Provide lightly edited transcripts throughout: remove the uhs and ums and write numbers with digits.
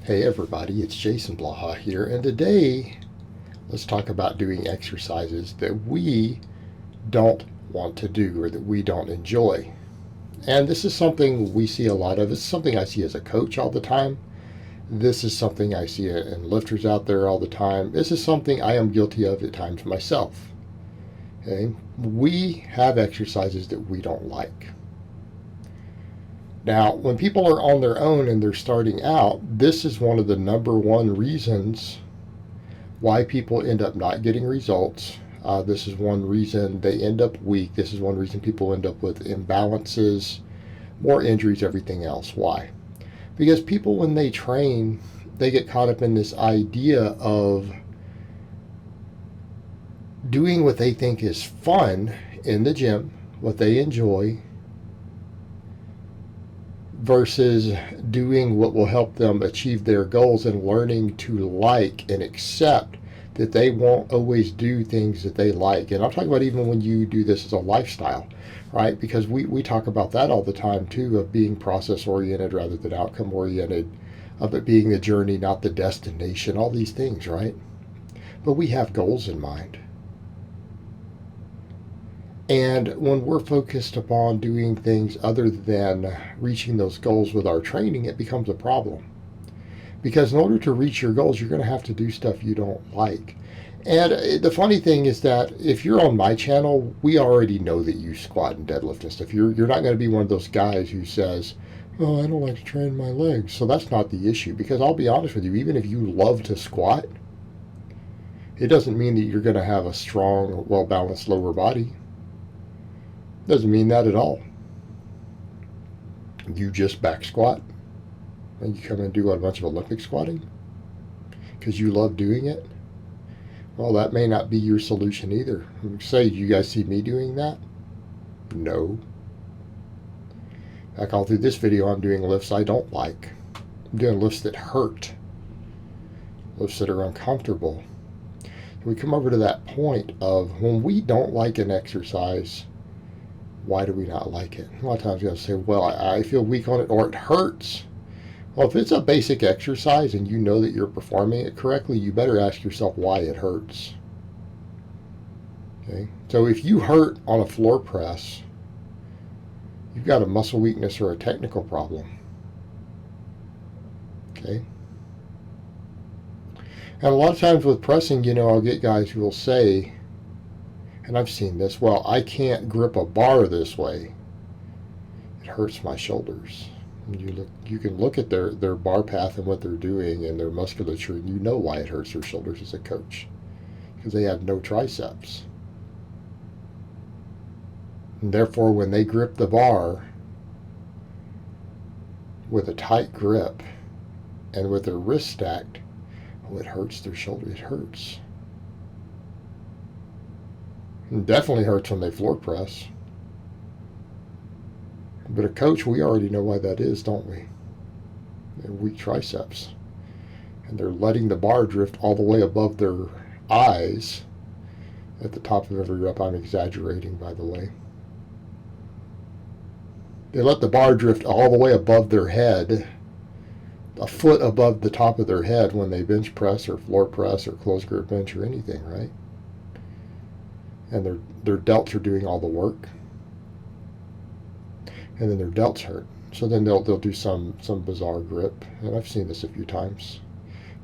Hey everybody, it's Jason Blaha here, and today let's talk about doing exercises that we don't want to do or that we don't enjoy. And this is something we see a lot of. It's something I see as a coach all the time. This is something I see in lifters out there all the time. This is something I am guilty of at times myself. Okay? We have exercises that we don't like. Now, when people are on their own and they're starting out, this is one of the number one reasons why people end up not getting results. This is one reason they end up weak. This is one reason people end up with imbalances, more injuries, everything else. Why? Because people, when they train, they get caught up in this idea of doing what they think is fun in the gym, what they enjoy, versus doing what will help them achieve their goals and learning to like and accept that they won't always do things that they like. And I'm talking about even when you do this as a lifestyle, right? Because we talk about that all the time too, of being process oriented rather than outcome oriented, of it being the journey, not the destination, all these things, right? But we have goals in mind. And when we're focused upon doing things other than reaching those goals with our training, it becomes a problem. Because in order to reach your goals, you're going to have to do stuff you don't like. And the funny thing is that if you're on my channel, we already know that you squat and deadlift and stuff. You're not going to be one of those guys who says, oh, I don't like to train my legs. So that's not the issue. Because I'll be honest with you, even if you love to squat, it doesn't mean that you're going to have a strong, well-balanced lower body. Doesn't mean that at all. You just back squat and you come and do a bunch of Olympic squatting because you love doing it. Well, that may not be your solution either. Say, you guys see me doing that? No. Like all through this video, I'm doing lifts I don't like. I'm doing lifts that hurt. Lifts that are uncomfortable. We come over to that point of when we don't like an exercise, why do we not like it? A lot of times you have to say, well, I feel weak on it or it hurts. Well, if it's a basic exercise and you know that you're performing it correctly, you better ask yourself why it hurts. Okay? So if you hurt on a floor press, you've got a muscle weakness or a technical problem. Okay? And a lot of times with pressing, I'll get guys who will say, and I've seen this, well, I can't grip a bar this way. It hurts my shoulders. And you can look at their bar path and what they're doing and their musculature, and you know why it hurts their shoulders as a coach. Because they have no triceps. And therefore, when they grip the bar with a tight grip and with their wrist stacked, it hurts their shoulder. It hurts. It definitely hurts when they floor press. But a coach, we already know why that is, don't we? They're weak triceps. And they're letting the bar drift all the way above their eyes at the top of every rep. I'm exaggerating, by the way. They let the bar drift all the way above their head, a foot above the top of their head when they bench press or floor press or closed grip bench or anything, right? And their delts are doing all the work, and then their delts hurt. So then they'll do some bizarre grip, and I've seen this a few times,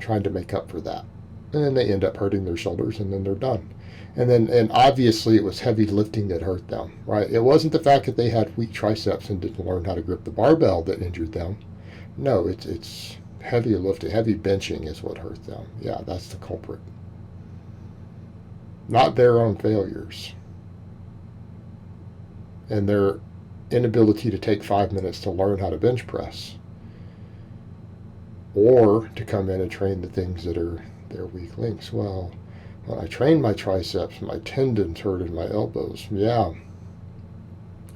trying to make up for that, and then they end up hurting their shoulders, and then they're done. And obviously it was heavy lifting that hurt them, right? It wasn't the fact that they had weak triceps and didn't learn how to grip the barbell that injured them. No, it's heavy lifting, heavy benching is what hurt them. Yeah, that's the culprit. Not their own failures and their inability to take 5 minutes to learn how to bench press or to come in and train the things that are their weak links. Well, when I train my triceps, my tendons hurt in my elbows. Yeah,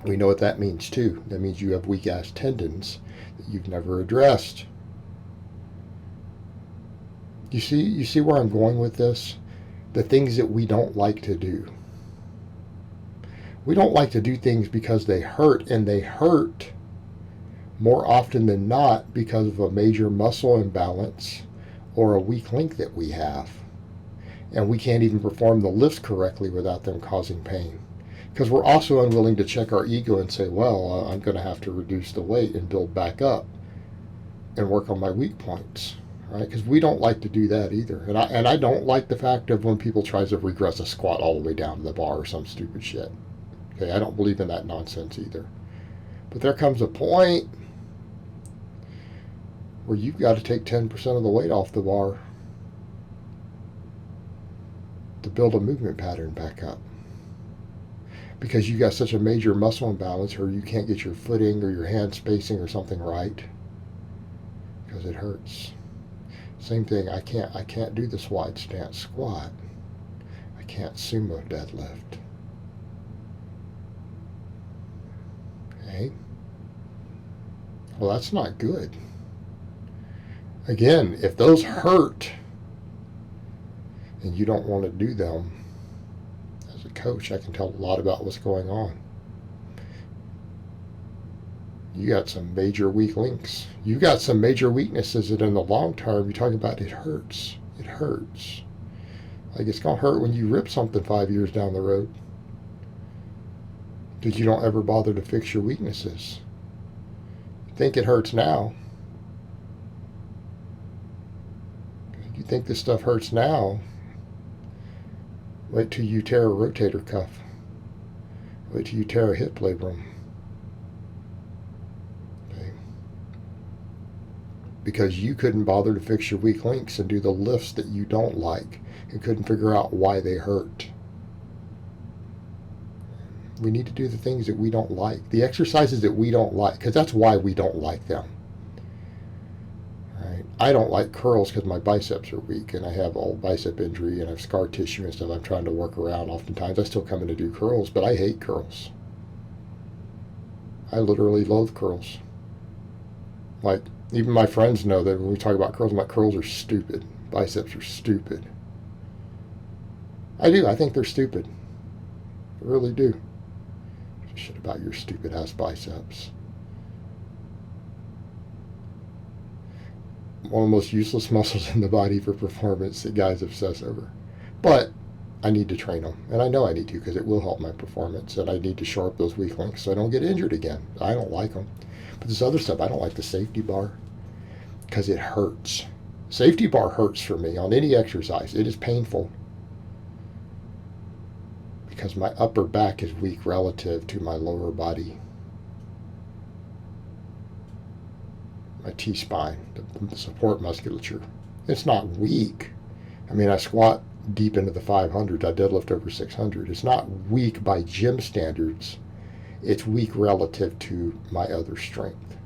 we know what that means too. That means you have weak ass tendons that you've never addressed. You see where I'm going with this? The things that we don't like to do. We don't like to do things because they hurt, and they hurt more often than not because of a major muscle imbalance or a weak link that we have. And we can't even perform the lifts correctly without them causing pain. Because we're also unwilling to check our ego and say, well, I'm going to have to reduce the weight and build back up and work on my weak points, right? Because we don't like to do that either. And I don't like the fact of when people try to regress a squat all the way down to the bar or some stupid shit. Okay, I don't believe in that nonsense either. But there comes a point where you've got to take 10% of the weight off the bar to build a movement pattern back up. Because you got such a major muscle imbalance, or you can't get your footing or your hand spacing or something right, because it hurts. Same thing, I can't do this wide stance squat. I can't sumo deadlift. Okay? Well, that's not good. Again, if those hurt and you don't want to do them, as a coach, I can tell a lot about what's going on. You got some major weak links. You got some major weaknesses that in the long term, you're talking about it hurts. It hurts. Like it's going to hurt when you rip something 5 years down the road. Because you don't ever bother to fix your weaknesses. You think it hurts now. You think this stuff hurts now. Wait till you tear a rotator cuff. Wait till you tear a hip labrum. Okay. Because you couldn't bother to fix your weak links and do the lifts that you don't like and couldn't figure out why they hurt. We need to do the things that we don't like, the exercises that we don't like, because that's why we don't like them. Right? I don't like curls because my biceps are weak and I have old bicep injury and I have scar tissue and stuff I'm trying to work around. Oftentimes I still come in to do curls, but I hate curls. I literally loathe curls. Like, even my friends know that when we talk about curls, I'm like, curls are stupid. Biceps are stupid. I do. I think they're stupid. I really do. Shit about your stupid ass biceps. One of the most useless muscles in the body for performance that guys obsess over. But I need to train them. And I know I need to because it will help my performance. And I need to shore up those weak links so I don't get injured again. I don't like them. But this other stuff, I don't like the safety bar because it hurts. Safety bar hurts for me on any exercise. It is painful. Because my upper back is weak relative to my lower body. My T-spine, the support musculature. It's not weak. I mean, I squat deep into the 500s. I deadlift over 600. It's not weak by gym standards. It's weak relative to my other strength.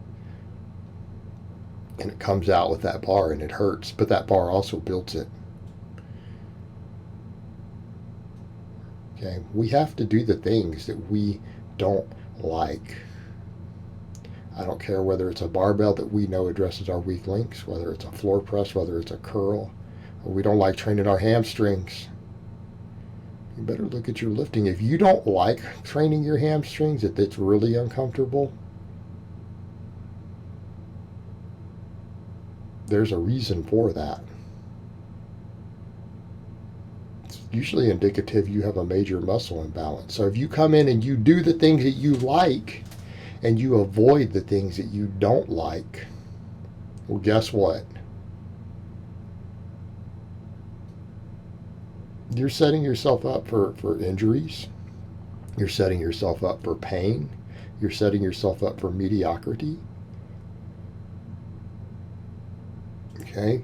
And it comes out with that bar and it hurts. But that bar also builds it. Okay, we have to do the things that we don't like. I don't care whether it's a barbell that we know addresses our weak links, whether it's a floor press, whether it's a curl, or we don't like training our hamstrings. You better look at your lifting. If you don't like training your hamstrings, if it's really uncomfortable, there's a reason for that. Usually indicative you have a major muscle imbalance. So if you come in and you do the things that you like and you avoid the things that you don't like, well, guess what? You're setting yourself up for injuries. You're setting yourself up for pain. You're setting yourself up for mediocrity. Okay?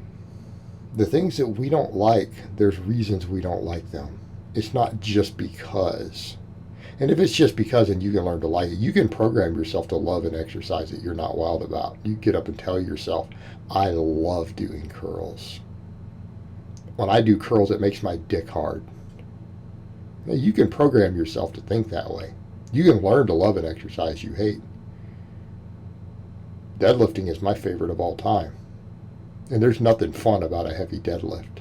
The things that we don't like, there's reasons we don't like them. It's not just because. And if it's just because and you can learn to like it, you can program yourself to love an exercise that you're not wild about. You get up and tell yourself, I love doing curls. When I do curls, it makes my dick hard. Now, you can program yourself to think that way. You can learn to love an exercise you hate. Deadlifting is my favorite of all time. And there's nothing fun about a heavy deadlift.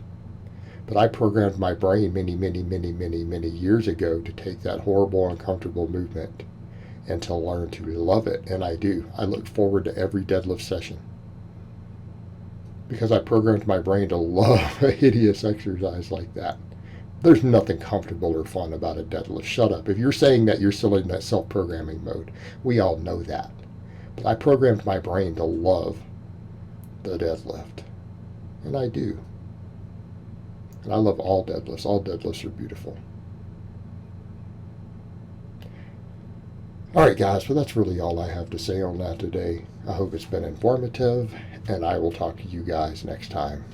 But I programmed my brain many years ago to take that horrible, uncomfortable movement and to learn to love it. And I do. I look forward to every deadlift session because I programmed my brain to love a hideous exercise like that. There's nothing comfortable or fun about a deadlift. Shut up. If you're saying that, you're still in that self-programming mode. We all know that. But I programmed my brain to love the deadlift. And I do. And I love all deadlifts. All deadlifts are beautiful. All right, guys, well, that's really all I have to say on that today. I hope it's been informative, and I will talk to you guys next time.